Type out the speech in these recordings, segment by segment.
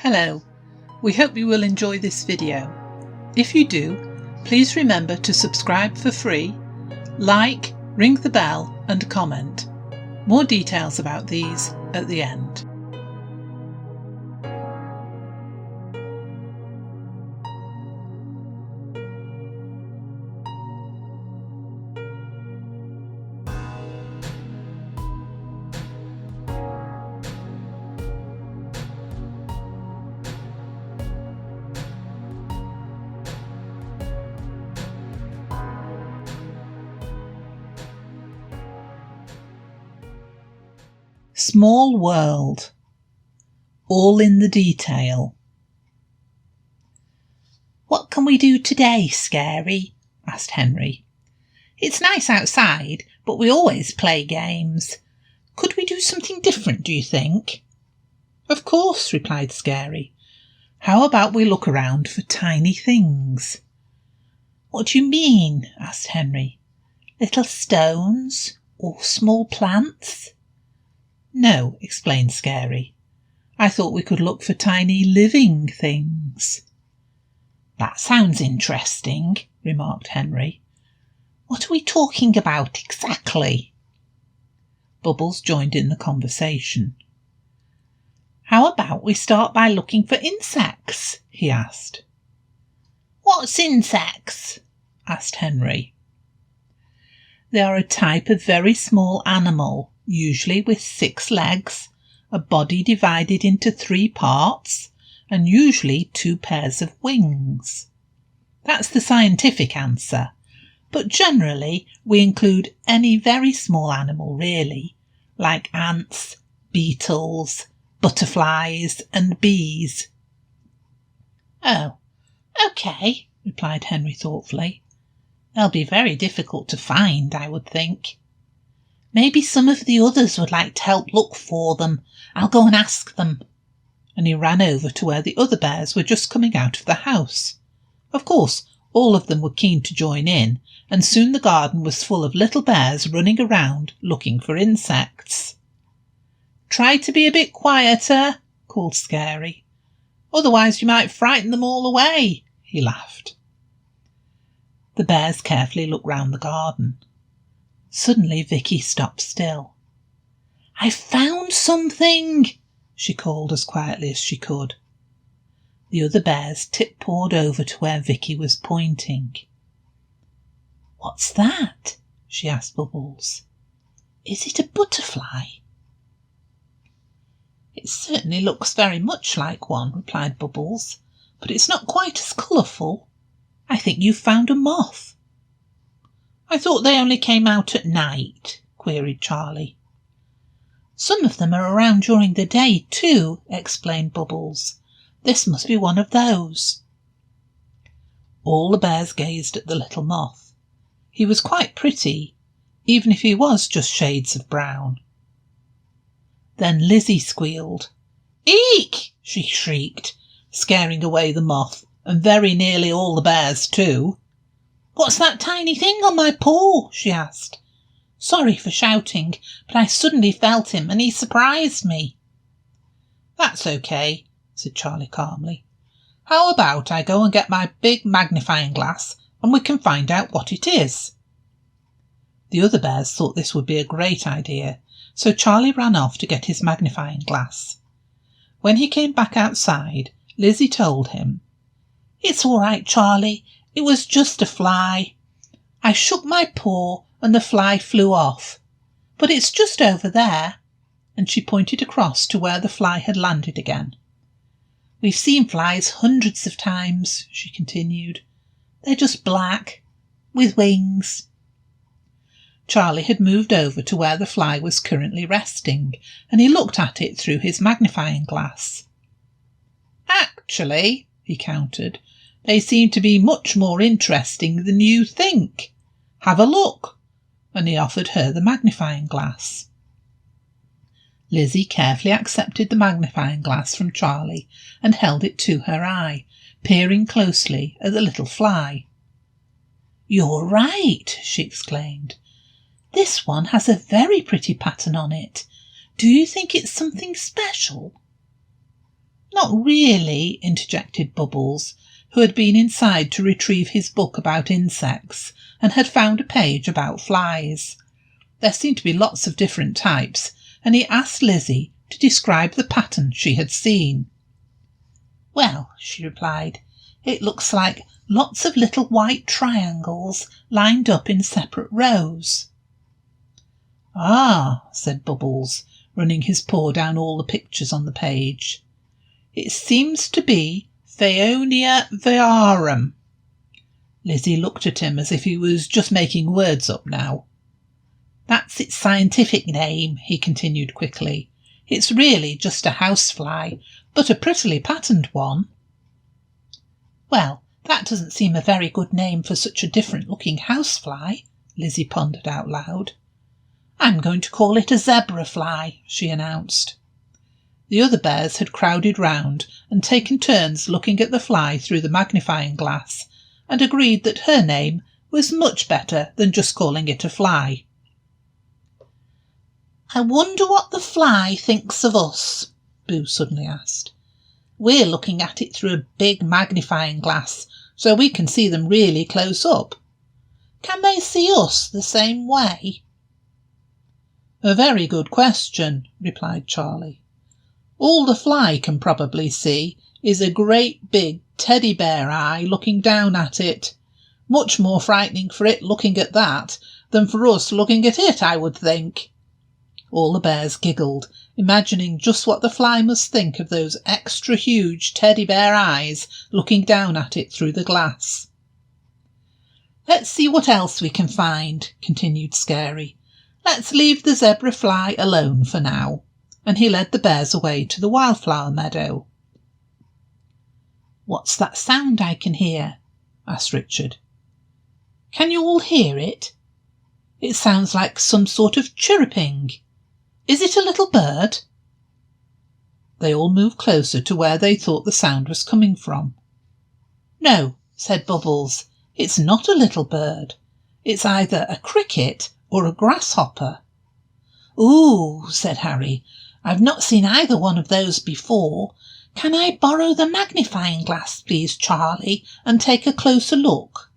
Hello, we hope you will enjoy this video. If you do, please remember to subscribe for free, like, ring the bell and comment. More details about these at the end. Small world, all in the detail. "What can we do today, Scary?" asked Henry. "It's nice outside, but we always play games. Could we do something different, do you think?" "Of course," replied Scary. "How about we look around for tiny things?" "What do you mean?" asked Henry. "Little stones or small plants?" "No," explained Scary. "I thought we could look for tiny living things." "That sounds interesting," remarked Henry. "What are we talking about exactly?" Bubbles joined in the conversation. "How about we start by looking for insects?" he asked. "What's insects?" asked Henry. "They are a type of very small animal, usually with 6 legs, a body divided into 3 parts, and usually 2 pairs of wings. That's the scientific answer, but generally we include any very small animal really, like ants, beetles, butterflies and bees." "Oh, OK," replied Henry thoughtfully. "They'll be very difficult to find, I would think. Maybe some of the others would like to help look for them. I'll go and ask them." And he ran over to where the other bears were just coming out of the house. Of course, all of them were keen to join in, and soon the garden was full of little bears running around looking for insects. "Try to be a bit quieter," called Scary. "Otherwise you might frighten them all away," he laughed. The bears carefully looked round the garden. Suddenly Vicky stopped still. "I've found something," she called as quietly as she could. The other bears tip-pawed over to where Vicky was pointing. "What's that?" she asked Bubbles. "Is it a butterfly?" "It certainly looks very much like one," replied Bubbles, "but it's not quite as colourful. I think you've found a moth." "I thought they only came out at night?" queried Charlie. "Some of them are around during the day too," explained Bubbles. "This must be one of those." All the bears gazed at the little moth. He was quite pretty, even if he was just shades of brown. Then Lizzie squealed. "Eek!" she shrieked, scaring away the moth, and very nearly all the bears too. "What's that tiny thing on my paw?" she asked. "Sorry for shouting, but I suddenly felt him and he surprised me." "That's OK," said Charlie calmly. "How about I go and get my big magnifying glass and we can find out what it is?" The other bears thought this would be a great idea, so Charlie ran off to get his magnifying glass. When he came back outside, Lizzie told him, "It's all right, Charlie. It was just a fly. I shook my paw and the fly flew off. But it's just over there." And she pointed across to where the fly had landed again. "We've seen flies hundreds of times," she continued. "They're just black, with wings." Charlie had moved over to where the fly was currently resting, and he looked at it through his magnifying glass. "Actually," he countered, "they seem to be much more interesting than you think. Have a look." And he offered her the magnifying glass. Lizzie carefully accepted the magnifying glass from Charlie and held it to her eye, peering closely at the little fly. "You're right," she exclaimed. "This one has a very pretty pattern on it. Do you think it's something special?" Not really, interjected Bubbles, who had been inside to retrieve his book about insects and had found a page about flies. There seemed to be lots of different types, and he asked Lizzie to describe the pattern she had seen. Well, she replied, it looks like lots of little white triangles lined up in separate rows. Ah, said Bubbles, running his paw down all the pictures on the page. It seems to be Phaeonia viarum. Lizzie looked at him as if he was just making words up now. That's its scientific name, he continued quickly. It's really just a housefly, but a prettily patterned one. Well, that doesn't seem a very good name for such a different-looking housefly, Lizzie pondered out loud. I'm going to call it a zebra fly, she announced. The other bears had crowded round and taken turns looking at the fly through the magnifying glass, and agreed that her name was much better than just calling it a fly. I wonder what the fly thinks of us, Boo suddenly asked. We're looking at it through a big magnifying glass, so we can see them really close up. Can they see us the same way? A very good question, replied Charlie. All the fly can probably see is a great big teddy bear eye looking down at it. Much more frightening for it looking at that than for us looking at it, I would think. All the bears giggled, imagining just what the fly must think of those extra huge teddy bear eyes looking down at it through the glass. Let's see what else we can find, continued Scary. Let's leave the zebra fly alone for now. And he led the bears away to the wildflower meadow. What's that sound I can hear? Asked Richard. Can you all hear it? It sounds like some sort of chirruping. Is it a little bird? They all moved closer to where they thought the sound was coming from. No, said Bubbles, it's not a little bird. It's either a cricket or a grasshopper. Ooh, said Harry, I've not seen either one of those before. Can I borrow the magnifying glass, please, Charlie, and take a closer look?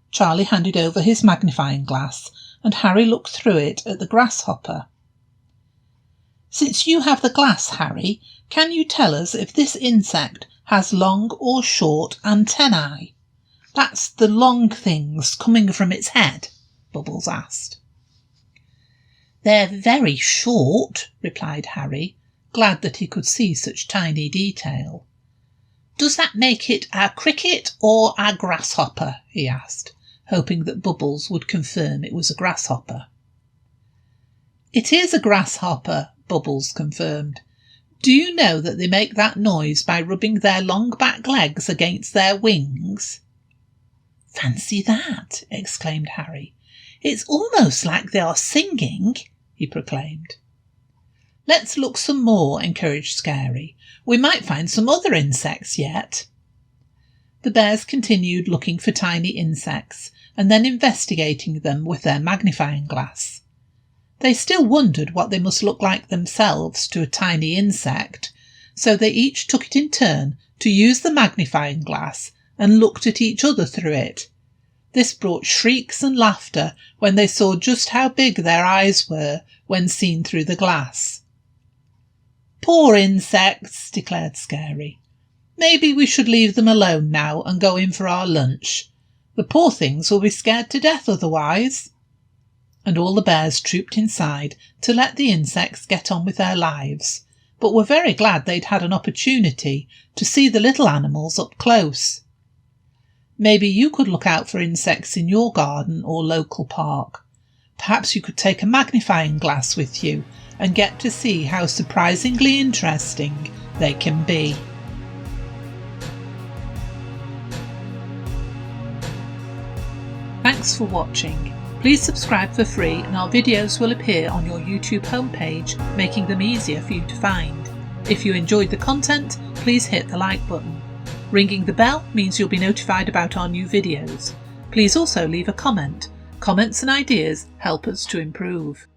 Charlie handed over his magnifying glass, and Harry looked through it at the grasshopper. Since you have the glass, Harry, can you tell us if this insect has long or short antennae? That's the long things coming from its head, Bubbles asked. They're very short, replied Harry, glad that he could see such tiny detail. Does that make it a cricket or a grasshopper? He asked, hoping that Bubbles would confirm it was a grasshopper. It is a grasshopper, Bubbles confirmed. Do you know that they make that noise by rubbing their long back legs against their wings? Fancy that, exclaimed Harry. It's almost like they are singing, he proclaimed. Let's look some more, encouraged Scary. We might find some other insects yet. The bears continued looking for tiny insects and then investigating them with their magnifying glass. They still wondered what they must look like themselves to a tiny insect, so they each took it in turn to use the magnifying glass and looked at each other through it. This brought shrieks and laughter when they saw just how big their eyes were when seen through the glass. Poor insects, declared Scary. Maybe we should leave them alone now and go in for our lunch. The poor things will be scared to death otherwise. And all the bears trooped inside to let the insects get on with their lives, but were very glad they'd had an opportunity to see the little animals up close. Maybe you could look out for insects in your garden or local park. Perhaps you could take a magnifying glass with you and get to see how surprisingly interesting they can be. Thanks for watching. Please subscribe for free and our videos will appear on your YouTube homepage, making them easier for you to find. If you enjoyed the content, please hit the like button. Ringing the bell means you'll be notified about our new videos. Please also leave a comment. Comments and ideas help us to improve.